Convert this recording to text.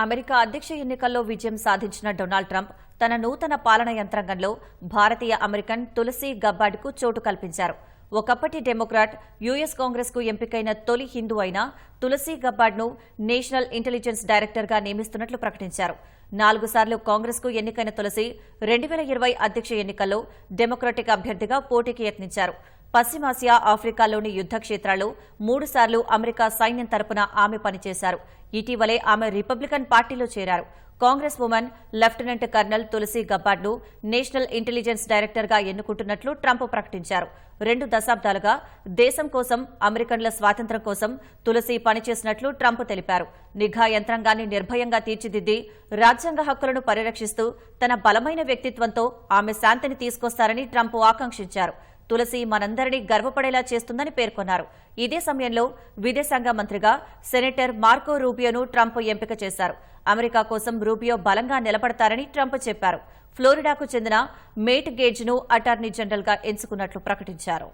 America అధ్యక్ష ఎన్నికల్లో విజయం సాధించిన డొనాల్డ్ ట్రంప్ తన నూతన పాలన యంత్రాంగంలో భారతీయ అమెరికన్ తులసి గబ్బార్డ్కు చోటు కల్పించారు. ఒకప్పటి డెమోక్రాట్ యూఎస్ కాంగ్రెస్కు ఎంపికైన తొలి హిందూ అయిన తులసి గబ్బార్డ్ను నేషనల్ ఇంటెలిజెన్స్ డైరెక్టర్గా నియమిస్తున్నట్లు ప్రకటించారు. 4 సార్లు కాంగ్రెస్కు ఎన్నికైన తులసి 2020 అధ్యక్ష ఎన్నికల్లో డెమోక్రటిక్ అభ్యర్థిగా పోటీకి యత్నించారు. పశ్చిమాసియా, ఆఫ్రికాలోని యుద్ద క్షేత్రాల్లో 3 సార్లు అమెరికా సైన్యం తరపున ఆమె పనిచేశారు. ఇటీవలే ఆమె రిపబ్లికన్ పార్టీలో చేరారు. కాంగ్రెస్ ఉమెన్ లెఫ్టినెంట్ కర్నల్ తులసి గబ్బార్డ్ను నేషనల్ ఇంటెలిజెన్స్ డైరెక్టర్గా ఎన్నుకుంటున్నట్లు ట్రంప్ ప్రకటించారు. 2 దశాబ్దాలుగా దేశం కోసం, అమెరికన్ల స్వాతంత్ర్యం కోసం తులసి పనిచేసినట్లు ట్రంప్ తెలిపారు. నిఘా యంత్రాంగాన్ని నిర్భయంగా తీర్చిదిద్ది రాజ్యాంగ హక్కులను పరిరక్షిస్తూ తన బలమైన వ్యక్తిత్వంతో ఆమె శాంతిని తీసుకొస్తారని ట్రంప్ ఆకాంక్షించారు. తులసి మనందరినీ గర్వపడేలా చేస్తుందని పేర్కొన్నారు. ఇదే సమయంలో విదేశాంగ మంత్రిగా సెనేటర్ మార్కో రూబియోను ట్రంప్ ఎంపిక చేశారు. అమెరికా కోసం రూబియో బలంగా నిలబడతారని ట్రంప్ చెప్పారు. ఫ్లోరిడాకు చెందిన మేట్ గేజ్ను అటార్నీ జనరల్గా ఎంచుకున్నట్లు ప్రకటించారు.